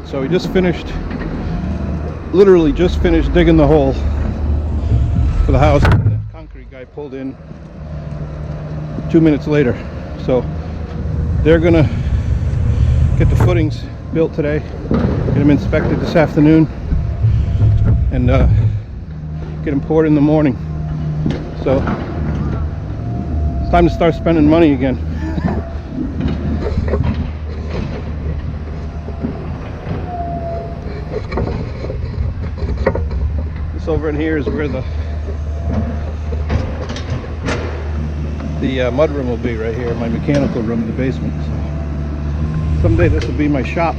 it. So we just finished, literally just finished digging the hole for the house. And the concrete guy pulled in 2 minutes later. So they're gonna get the footings built today, get them inspected this afternoon, and get them poured in the morning. So it's time to start spending money again. This over in here is where the mud room will be, right here, my mechanical room in the basement. So someday this will be my shop,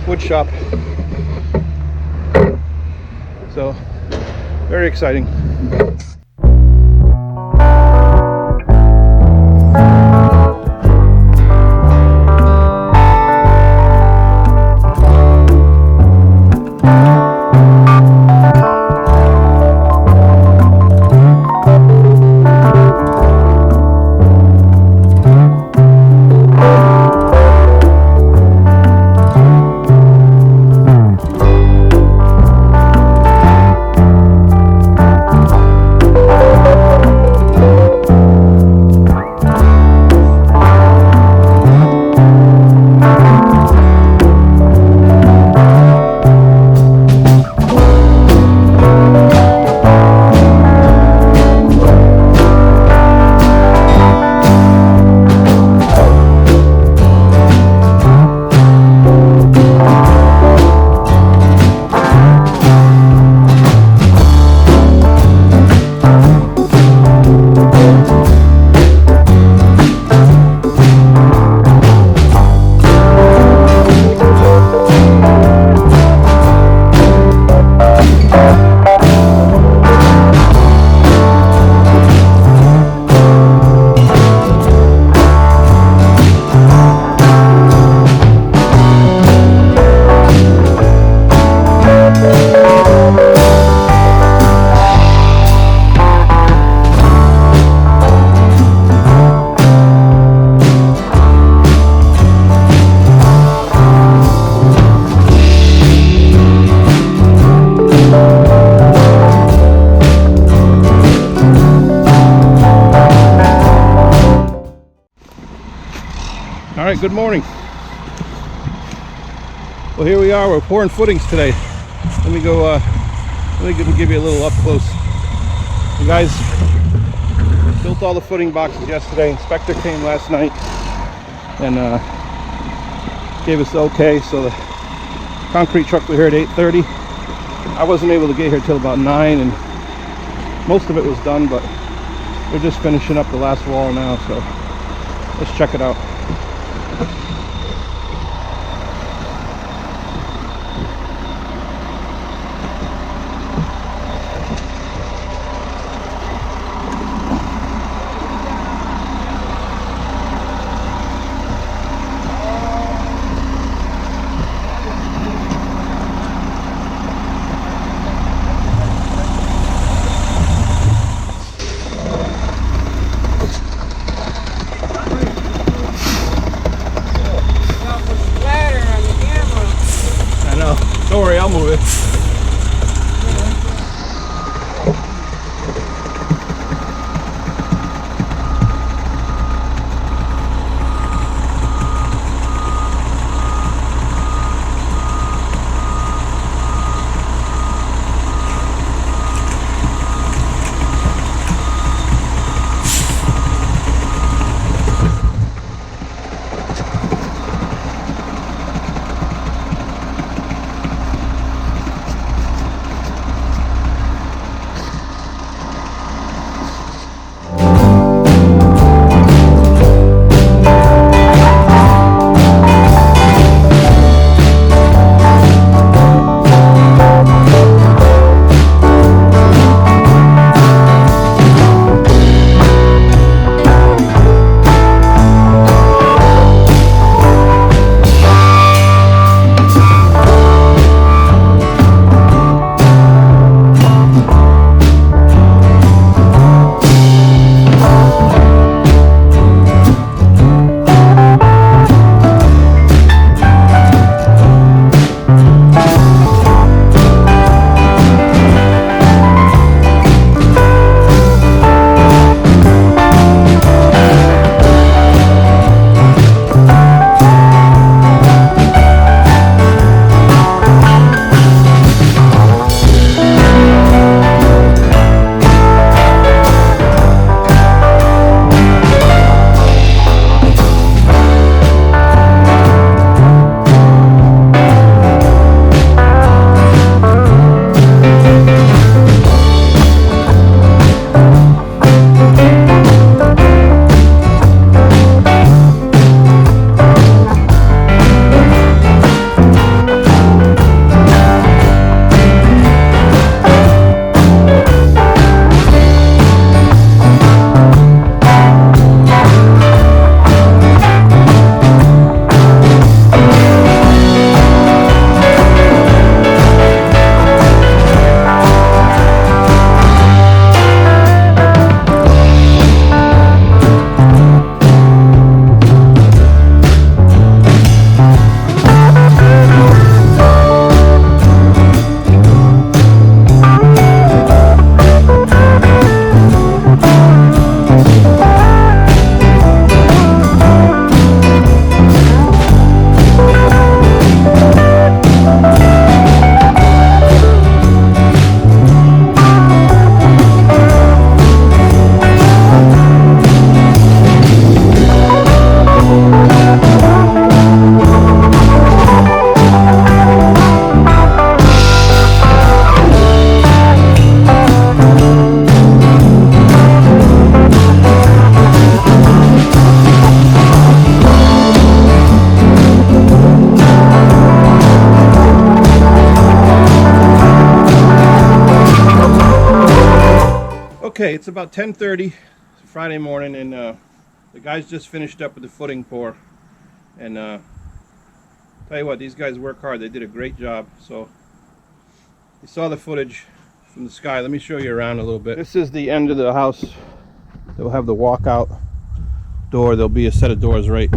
wood shop. So very exciting. Alright, good morning. Well, here we are, we're pouring footings today. Let me give you a little up close. You guys built all the footing boxes yesterday. Inspector came last night and gave us the okay. So the concrete truck was here at 8:30. I wasn't able to get here till about 9, and most of it was done, but we're just finishing up the last wall now, so let's check it out. Okay, it's about 10:30 Friday morning, and the guys just finished up with the footing pour. And tell you what, these guys work hard. They did a great job. So you saw the footage from the sky. Let me show you around a little bit. This is the end of the house. They'll have the walkout door. There'll be a set of doors right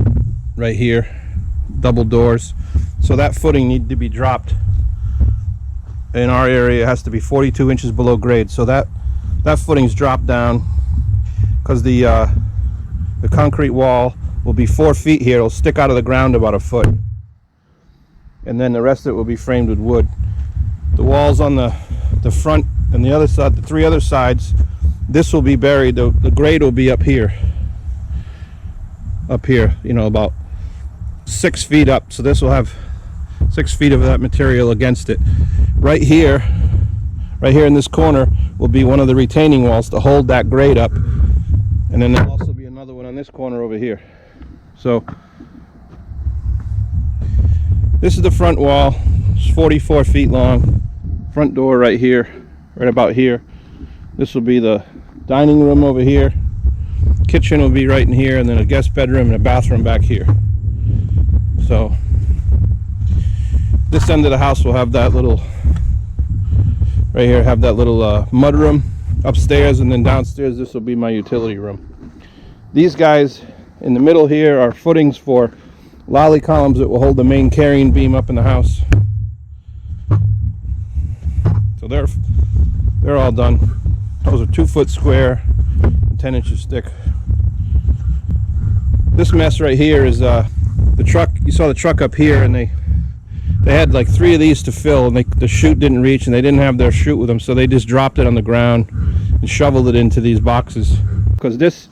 here, double doors. So that footing needs to be dropped. In our area, it has to be 42 inches below grade. So that footing's dropped down because the concrete wall will be 4 feet here. It'll stick out of the ground about a foot, and then the rest of it will be framed with wood. The walls on the front and the other side, the 3 other sides, this will be buried. The grade will be up here, you know, about 6 feet up. So this will have 6 feet of that material against it. Right here in this corner will be one of the retaining walls to hold that grade up, and then there'll also be another one on this corner over here. So this is the front wall. It's 44 feet long. Front door right here, right about here. This will be the dining room over here. Kitchen will be right in here, and then a guest bedroom and a bathroom back here. So this end of the house will have that little, right here, have that little mud room upstairs, and then downstairs this will be my utility room. These guys in the middle here are footings for lolly columns that will hold the main carrying beam up in the house. So they're all done. Those are 2 foot square and 10 inches thick. This mess right here is the truck. You saw the truck up here, and they had like 3 of these to fill, and the chute didn't reach, and they didn't have their chute with them, so they just dropped it on the ground and shoveled it into these boxes. Because this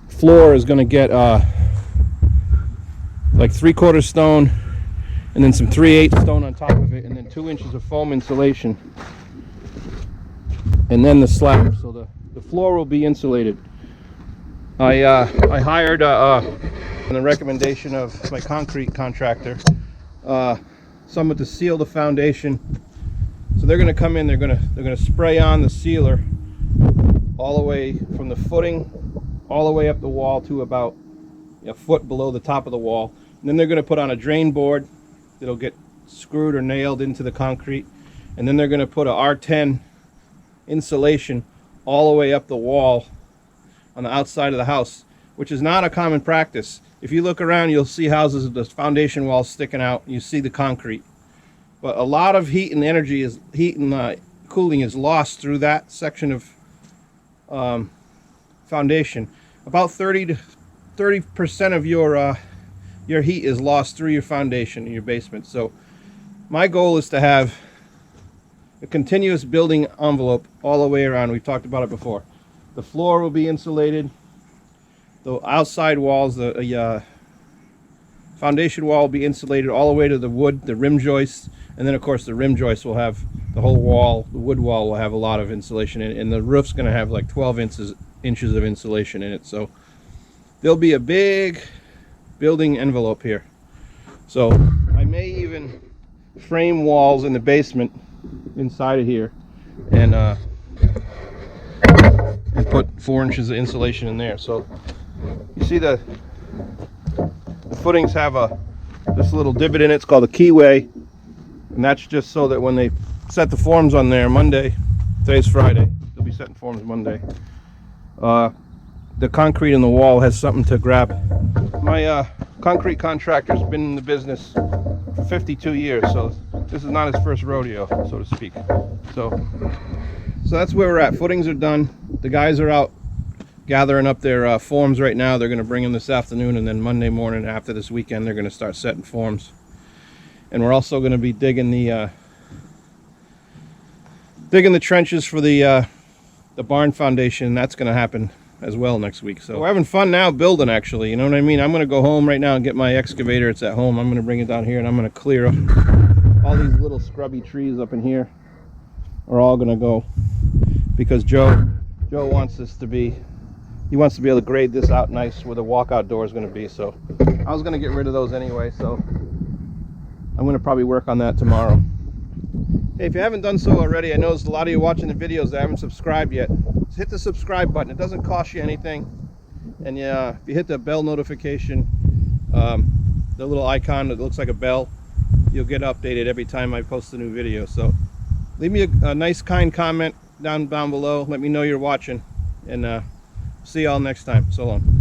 floor is going to get like 3/4 stone, and then some 3/8 stone on top of it, and then 2 inches of foam insulation, and then the slab. So the floor will be insulated. I hired on the recommendation of my concrete contractor someone to seal the foundation. So they're going to come in, they're going to spray on the sealer all the way from the footing all the way up the wall to about a foot below the top of the wall. And then they're going to put on a drain board that'll get screwed or nailed into the concrete, and then they're going to put a R10 insulation all the way up the wall on the outside of the house, which is not a common practice. If you look around, you'll see houses with the foundation walls sticking out. You see the concrete, but a lot of heat and energy is cooling is lost through that section of foundation. About 30% of your heat is lost through your foundation in your basement. So my goal is to have a continuous building envelope all the way around. We've talked about it before. The floor will be insulated. The outside walls, the foundation wall will be insulated all the way to the wood, the rim joists, and then of course the rim joists will have the whole wall, the wood wall will have a lot of insulation in it, and the roof's going to have like 12 inches of insulation in it. So there'll be a big building envelope here. So I may even frame walls in the basement inside of here, and put 4 inches of insulation in there. So you see the footings have this little divot in it. It's called a keyway, and that's just so that when they set the forms on there Monday, today's Friday, they'll be setting forms Monday, the concrete in the wall has something to grab. My concrete contractor's been in the business for 52 years, so this is not his first rodeo, so to speak. So that's where we're at. Footings are done. The guys are out gathering up their forms right now. They're going to bring them this afternoon, and then Monday morning after this weekend they're going to start setting forms. And we're also going to be digging the trenches for the barn foundation. That's going to happen as well next week. So we're having fun now building, actually, you know what I mean? I'm going to go home right now and get my excavator. It's at home. I'm going to bring it down here, and I'm going to clear all these little scrubby trees up in here are all going to go, because Joe wants this to be, he wants to be able to grade this out nice where the walkout door is going to be. So I was going to get rid of those anyway, so I'm going to probably work on that tomorrow. Hey, if you haven't done so already, I noticed a lot of you watching the videos that haven't subscribed yet. hit the subscribe button. It doesn't cost you anything. And yeah, if you hit the bell notification, the little icon that looks like a bell, you'll get updated every time I post a new video. So leave me a nice kind comment down below. Let me know you're watching, and see y'all next time. So long.